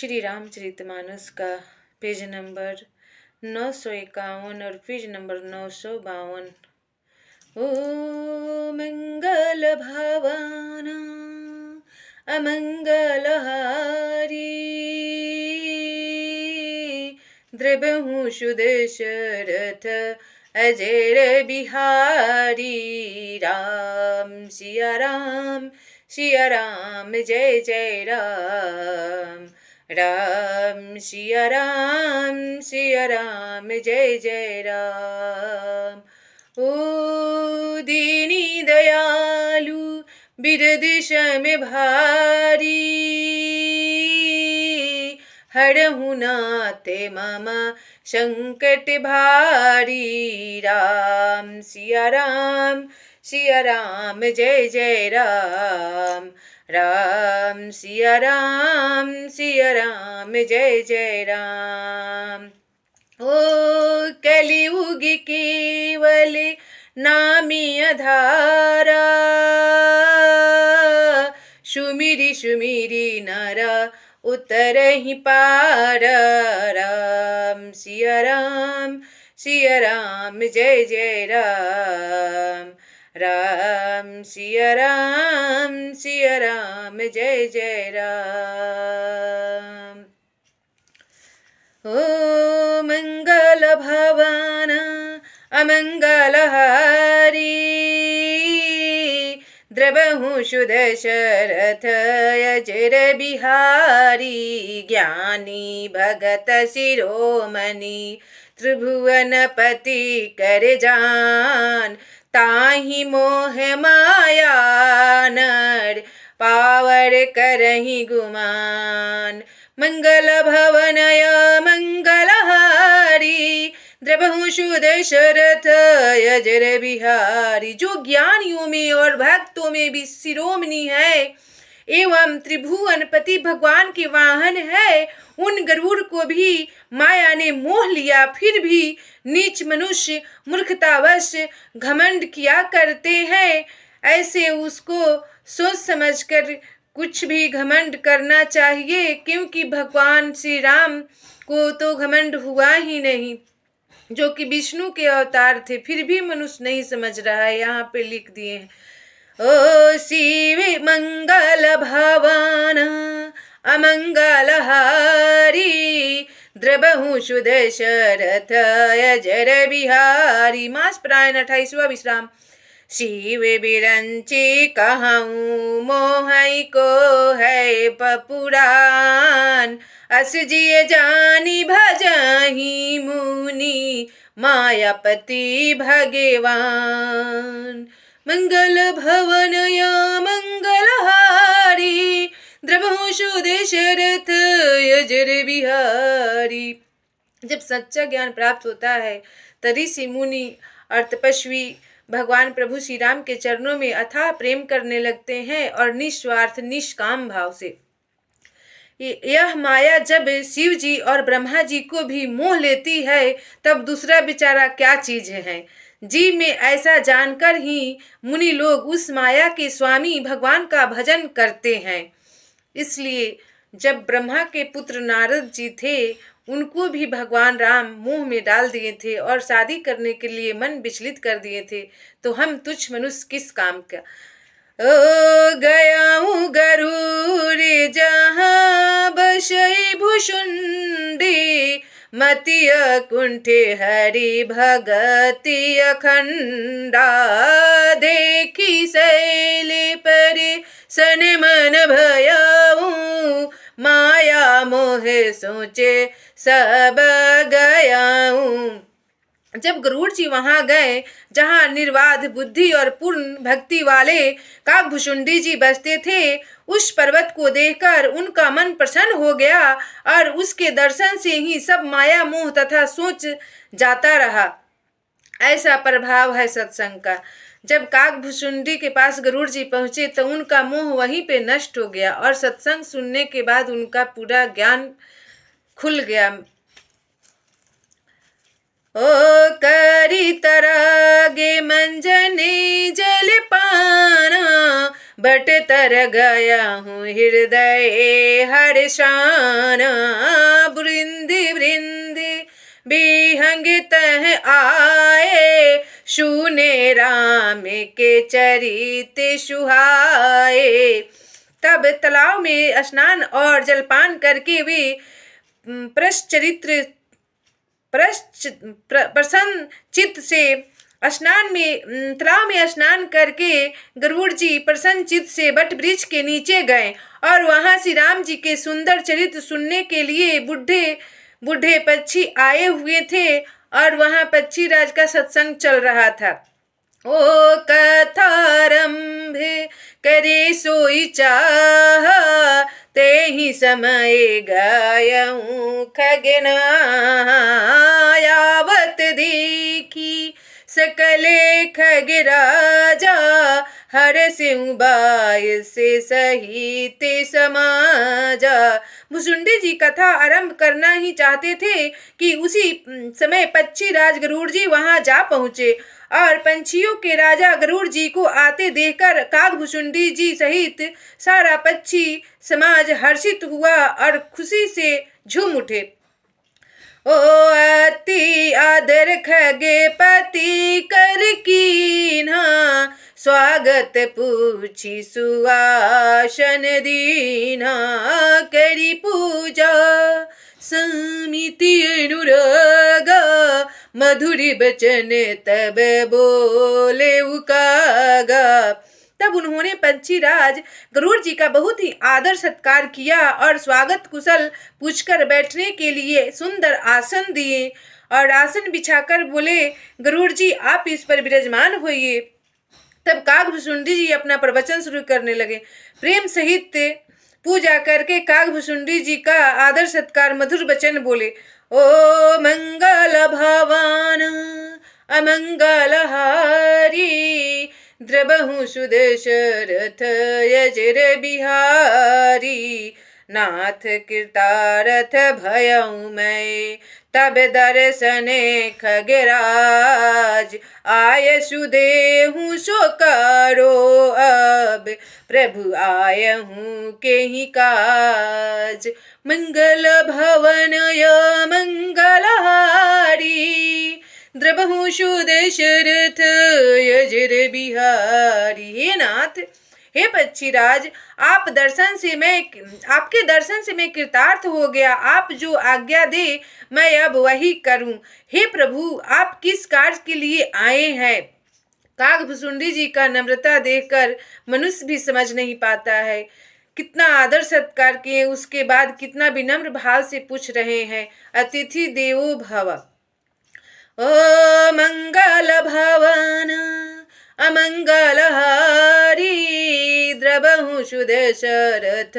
श्री रामचरितमानस का page number 951 और page number 952। ओ मंगल भावाना अमंगलहारी द्रबहु सुदशरथ अजर बिहारी। राम सिया राम जय जय राम। राम सिया राम जय जय राम। ओ दीनी दयालु बिरद शम भारी हरहु नाथ मम संकट भारी। राम सिया राम जय जय राम। राम सिया राम जय जय राम। ओ कलियुग केवल नामी आधारा सुमिरी सुमिरी नरा उतरहि पार। राम सिया राम जय जय राम। राम सिया राम जय जय राम। ओ मंगल भवाना अमंगलहारी द्रबहु सुदशरथ अजर बिहारी। ज्ञानी भगत शिरोमणि त्रिभुवनपति कर जान ताहि मोह माया नर पावर करहि गुमान। मंगल भवनय मंगलहारी द्रबहु सुदशरथ अजर बिहारी। जो ज्ञानियों में और भक्तों में भी शिरोमणि है एवं त्रिभुवनपति भगवान के वाहन है, उन गरुड़ को भी माया ने मोह लिया, फिर भी नीच मनुष्य मूर्खतावश घमंड किया करते हैं। ऐसे उसको सोच समझकर कुछ भी घमंड करना चाहिए, क्योंकि भगवान श्री राम को तो घमंड हुआ ही नहीं, जो कि विष्णु के अवतार थे, फिर भी मनुष्य नहीं समझ रहा है। यहाँ पे लिख दिए हैं, ओ शिव मंगल भवाना अमंगलहारी द्रबहु सुदशरथ अजर बिहारी। मास प्रायण 28वां विश्राम। शिव बिरंची कहूँ मोहई को है पपुरान अस जिय जानी भजही मुनि मायापति भगवान। मंगल भवनय मंगलहारी द्रबहु सुदशरथ अजर बिहारी। जब सच्चा ज्ञान प्राप्त होता है तभी से मुनि और तपस्वी भगवान प्रभु श्री राम के चरणों में अथाह प्रेम करने लगते हैं और निस्वार्थ निष्काम भाव से। यह माया जब शिव जी और ब्रह्मा जी को भी मोह लेती है तब दूसरा बेचारा क्या चीज है। जीव में ऐसा जानकर ही मुनि लोग उस माया के स्वामी भगवान का भजन करते हैं। इसलिए जब ब्रह्मा के पुत्र नारद जी थे, उनको भी भगवान राम मोह में डाल दिए थे और शादी करने के लिए मन विचलित कर दिए थे, तो हम तुच्छ मनुष्य किस काम का। ओ गयाऊँ गरुड़ जहाँ बसई भुषुंडी मति कुंठे हरि भगति अखंडा। देखी शैली परे सन मन भयाऊँ माया मोह सोचे सब गयाऊँ। जब गरुड़ जी वहां गए जहां निर्बाध बुद्धि और पूर्ण भक्ति वाले काकभुशुंडी जी बसते थे, उस पर्वत को देखकर उनका मन प्रसन्न हो गया और उसके दर्शन से ही सब माया मोह तथा सोच जाता रहा। ऐसा प्रभाव है सत्संग का। जब काकभुशुंडी के पास गरुड़ जी पहुंचे तो उनका मोह वहीं पे नष्ट हो गया और सत्संग सुनने के बाद उनका पूरा ज्ञान खुल गया। ओ करी तरागे मंजने जल पाना, बट तर गया हूँ हृदय हर्षाना। वृंदि वृंदि बिहंग तह आए, शूने राम के चरित सुहाए। तब तालाब में स्नान और जलपान करके वे प्रसन्न चित्त से तालाब में स्नान करके गरुड़ जी प्रसन्न चित्त से वट वृक्ष के नीचे गए और वहां श्री राम जी के सुंदर चरित्र सुनने के लिए बूढ़े पक्षी आए हुए थे और वहां पक्षी राज का सत्संग चल रहा था। ओ कथारंभ करे सोई चाह, ते ही समय गायऊं खगना। यावत देखी सकले खग राजा, हर सिंह बाय से सहित समाजा। भुसुंडी जी कथा आरंभ करना ही चाहते थे कि उसी समय पक्षी राज गरुड़ जी वहां जा पहुंचे और पंछियों के राजा गरुड़ जी को आते देखकर कागभुसुंडी जी सहित सारा पक्षी समाज हर्षित हुआ और खुशी से झूम उठे। ओ अति आदर खगे पति कर कीन्हा, स्वागत पूछी सुआसन दीन्हा। करी पूजा समिति अनुरागा, मधुरी बचन तब बोले उकागा। तब उन्होंने पंछी राज गरुड़ जी का बहुत ही आदर सत्कार किया और स्वागत कुशल पूछकर बैठने के लिए सुंदर आसन दिए और आसन बिछाकर बोले, गरुड़ जी आप इस पर विराजमान होइए। तब कागभुसुंडी जी अपना प्रवचन शुरू करने लगे। प्रेम सहित पूजा करके कागभुसुंडी जी का आदर सत्कार मधुर वचन बोले। ओ मंगल भवन अमंगल हारी, द्रबहु सुदशरथ यजर बिहारी। नाथ कृतारथ भयऊ मैं, तब दर्शने खगराज। आय सुदेहु सो करो अब, प्रभु आय हूँ के ही काज। मंगल भवन य मंगलहारी, द्रबहु सुदशरथ यजर बिहारी। हे नाथ, हे पक्षी राज, आपके दर्शन से मैं कृतार्थ हो गया। आप जो आज्ञा दे मैं अब वही करूं। हे प्रभु, आप किस कार्य के लिए आए हैं? कागभुसुंडी जी का नम्रता देखकर मनुष्य भी समझ नहीं पाता है। कितना आदर सत्कार किए, उसके बाद कितना विनम्र भाव से पूछ रहे हैं। अतिथि देवो भव। ओ मंगल भवन अमंगल हारी, द्रबहु सुदशरथ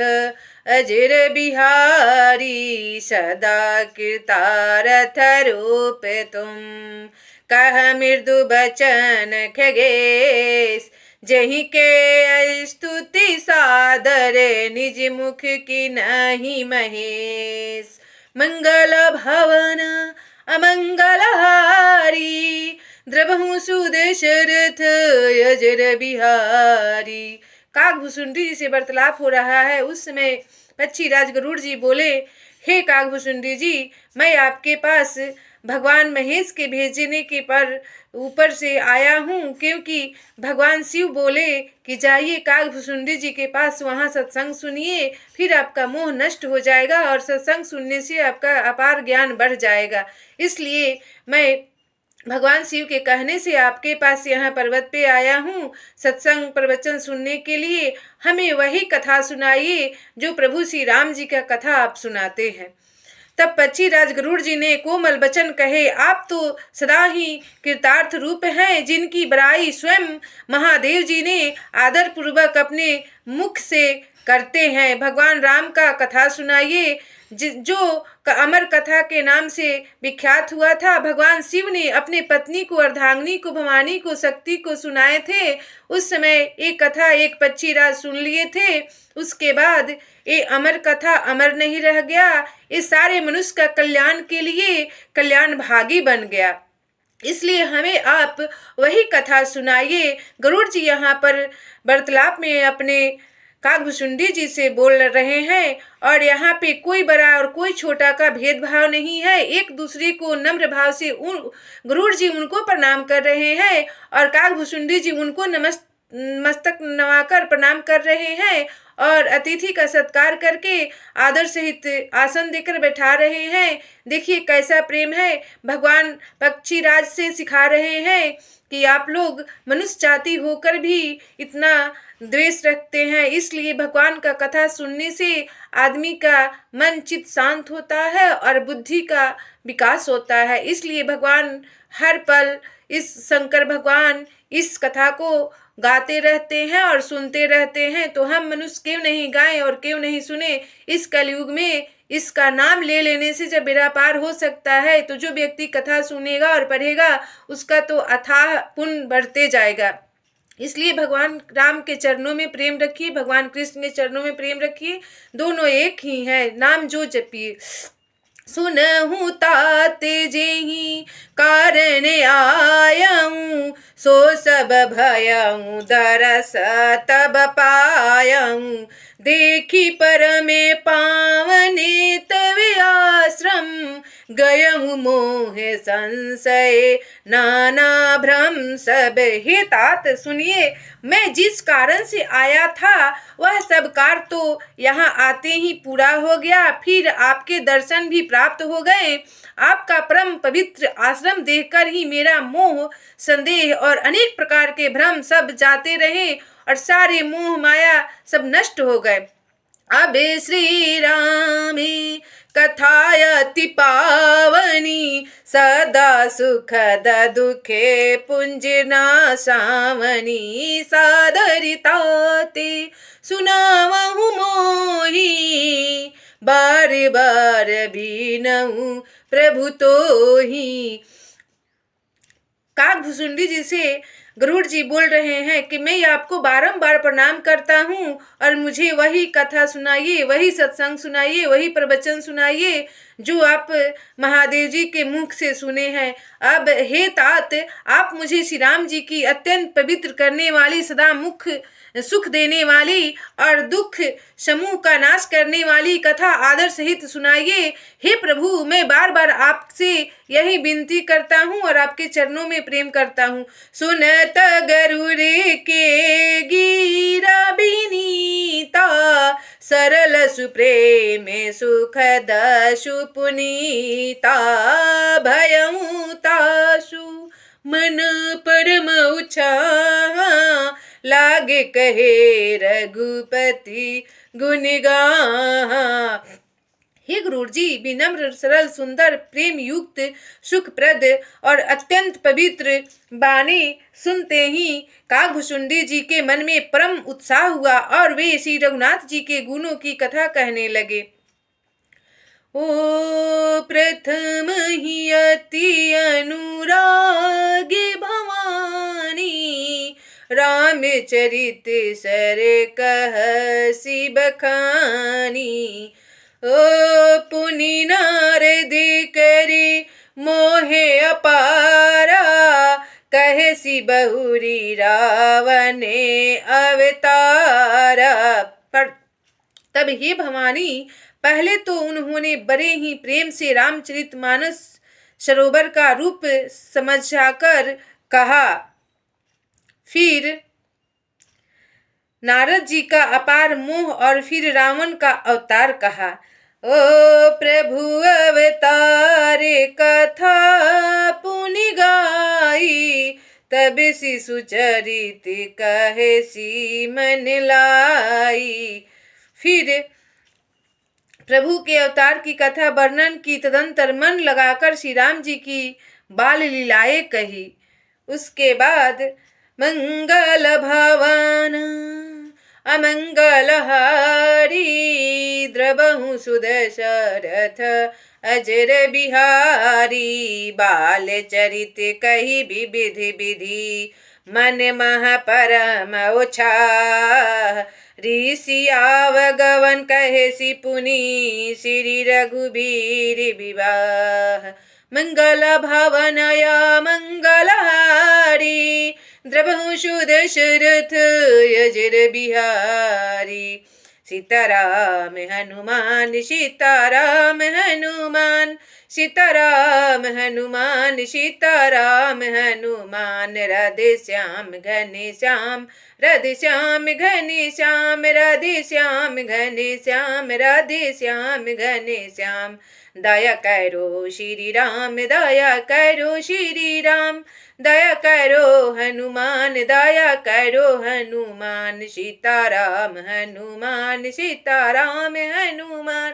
अजर बिहारी। सदा कृतारथ रूप तुम, कह मृदु बचन खगेश। जही के स्तुति सादर, निज मुख की नहीं महेश। मंगल भवन अमंगल हारी, द्रबहु सुदशरथ यजर बिहारी। कागभुसुंडी जी से वार्तालाप हो रहा है। उस समय पक्षी राज गरुड़ जी बोले, हे कागभुसुंडी जी, मैं आपके पास भगवान महेश के भेजने के पर ऊपर से आया हूँ, क्योंकि भगवान शिव बोले कि जाइए कागभुसुंडी जी के पास, वहाँ सत्संग सुनिए, फिर आपका मोह नष्ट हो जाएगा और सत्संग सुनने से आपका अपार ज्ञान बढ़ जाएगा। इसलिए मैं भगवान शिव के कहने से आपके पास यहाँ पर्वत पे आया हूँ सत्संग प्रवचन सुनने के लिए। हमें वही कथा सुनाइए जो प्रभु श्री राम जी का कथा आप सुनाते हैं। तब पक्षी राज गरुड़ जी ने कोमल वचन कहे, आप तो सदा ही कृतार्थ रूप हैं, जिनकी बड़ाई स्वयं महादेव जी ने आदर पूर्वक अपने मुख से करते हैं। भगवान राम का कथा सुनाइए, जो अमर कथा के नाम से विख्यात हुआ था। भगवान शिव ने अपने पत्नी को, अर्धांगिनी को, भवानी को, शक्ति को सुनाए थे। उस समय एक कथा एक पक्षीराज सुन लिए थे। उसके बाद ये अमर कथा अमर नहीं रह गया, ये सारे मनुष्य का कल्याण के लिए कल्याण भागी बन गया। इसलिए हमें आप वही कथा सुनाइए। गरुड़ जी यहाँ पर वार्तालाप में अपने काकभुसुंडी जी से बोल रहे हैं और यहाँ पे कोई बड़ा और कोई छोटा का भेदभाव नहीं है। एक दूसरे को नम्र भाव से गरुड़ जी उनको प्रणाम कर रहे हैं और काकभुसुंडी जी उनको मस्तक नवाकर प्रणाम कर रहे हैं और अतिथि का सत्कार करके आदर सहित आसन देकर बैठा रहे हैं। देखिए कैसा प्रेम है। भगवान पक्षीराज से सिखा रहे हैं कि आप लोग मनुष्य जाति होकर भी इतना द्वेष रखते हैं। इसलिए भगवान का कथा सुनने से आदमी का मन चित्त शांत होता है और बुद्धि का विकास होता है। इसलिए भगवान हर पल इस शंकर भगवान इस कथा को गाते रहते हैं और सुनते रहते हैं। तो हम मनुष्य क्यों नहीं गाएं और क्यों नहीं सुने। इस कलयुग में इसका नाम ले लेने से जब बेड़ा पार हो सकता है, तो जो व्यक्ति कथा सुनेगा और पढ़ेगा उसका तो अथाह पुण्य बढ़ते जाएगा। इसलिए भगवान राम के चरणों में प्रेम रखिए, भगवान कृष्ण के चरणों में प्रेम रखिए। दोनों एक ही है, नाम जो जपिए। सुनहु ताते जेहि कारण आयऊँ, सो सब भयऊँ दरस तब पायऊँ। देखी परमे पावने तव आश्रम, गयऊँ मोह संशय नाना भ्रम सब। हे तात सुनिए, मैं जिस कारण से आया था वह सब कार्य तो यहाँ आते ही पूरा हो गया, फिर आपके दर्शन भी प्राप्त हो गए। आपका परम पवित्र आश्रम देखकर ही मेरा मोह, संदेह और अनेक प्रकार के भ्रम सब जाते रहे और सारे मोह माया सब नष्ट हो गए। अब श्री राम कथायति पावनी, सदा सुखद दुखे पुंज नाशावनी। सादरिताते सुनावहु मोहि, बार बार बीनहु प्रभु तोहि। काकभुसुंडी जी से गरुड़ जी बोल रहे हैं कि मैं आपको बारंबार प्रणाम करता हूँ और मुझे वही कथा सुनाइए, वही सत्संग सुनाइए, वही प्रवचन सुनाइए जो आप महादेव जी के मुख से सुने हैं। अब हे तात, आप मुझे श्री राम जी की अत्यंत पवित्र करने वाली, सदा मुख सुख देने वाली और दुख समूह का नाश करने वाली कथा आदर सहित सुनाइए। हे प्रभु, मैं बार बार आपसे यही विनती करता हूँ और आपके चरणों में प्रेम करता हूँ। सुनत गरुड़ के गिरा विनीता, सरल सुप्रेम सुखद सुपुनीता। भयऊ तासु मन परम उछाहा, लागे कहे रघुपति गुण गाहा। हे गरुड़ जी, विनम्र, सरल, सुंदर, प्रेम युक्त, सुखप्रद और अत्यंत पवित्र वाणी सुनते ही काकभुसुंडी जी के मन में परम उत्साह हुआ और वे श्री रघुनाथ जी के गुणों की कथा कहने लगे। ओ प्रथम ही अति अनुरागी भवानी, रामचरित सर कहसी बखानी। ओ पुनि नारद करी मोहे अपारा, कहसी बहुरी रावने अवतारा। पर तब हे भवानी, पहले तो उन्होंने बड़े ही प्रेम से रामचरितमानस सरोवर का रूप समझाकर कहा। फिर नारद जी का अपार मोह और फिर रावण का अवतार कहा। ओ प्रभु अवतारे कथा पुनि गाई, तब शिशु चरित कहे सी मन लाई। फिर प्रभु के अवतार की कथा वर्णन की, तदंतर मन लगाकर श्री राम जी की बाल लीलाएं कही। उसके बाद मंगल भवन अमंगलहारी द्रबहु सुदशरथ अजर बिहारी बाल चरित कही विधि विधि मन मह परम उछाह ऋषि आवगवन कहे सिपुनि श्री रघुबीर विवाह मंगल भावनया मंगलहारी द्रबहु सुदशरथ अजर बिहारी सीताराम हनुमान सीताराम हनुमान सीताराम हनुमान सीताराम हनुमान राधे श्याम घने श्याम राधे श्याम घने श्याम राधे श्याम घने श्याम राधे श्याम घने श्याम दया करो श्री राम दया करो श्री राम दया करो हनुमान दया करो हनुमान सीताराम हनुमान सीताराम हनुमान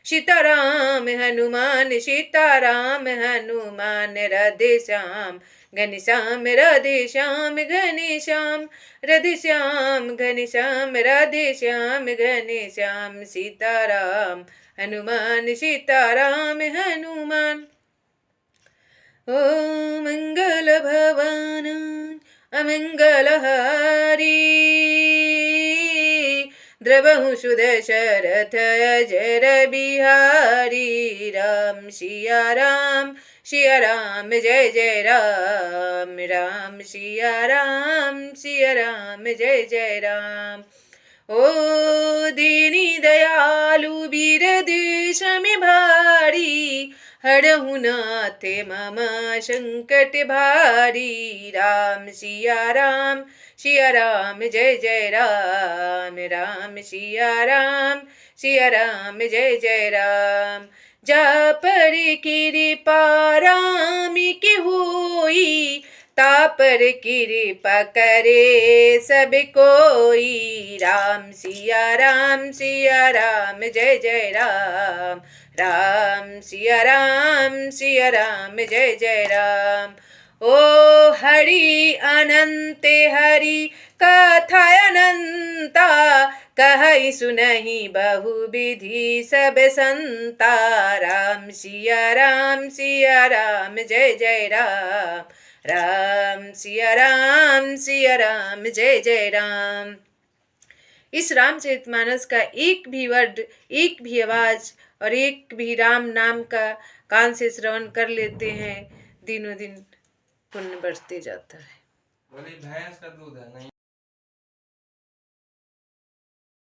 सीताराम हनुमान सीताराम हनुमान राधे श्याम घने श्याम राधे श्याम घने श्याम राधे श्याम घने श्याम राधे श्याम घने श्याम सीताराम हनुमान सीताराम हनुमान ओ मंगल भवन अमंगलहारी द्रबहु सुदशरथ अजर बिहारी राम सिया राम जय जय राम राम सिया राम जय जय राम ओ दीनी दयालु वीर देश में भारी हरहु नाथ मम संकट भारी राम सिया राम जय जय राम राम सिया राम जय जय राम जा पर कृपा राम की होई तापर कृपा करे सब कोई राम सिया राम जय जय राम राम सिया राम जय जय राम ओ हरि अनंत हरि कथा अनंता कहई सुनहि बहु विधि सब संता राम सिया राम जय जय राम राम सिया राम जय जय राम। इस रामचरितमानस का एक भी वर्ड एक भी आवाज और एक भी राम नाम का कान से श्रवण कर लेते हैं दिनों दिन पुण्य बढ़ते जाता है। बोले भैंस का दूध है नहीं।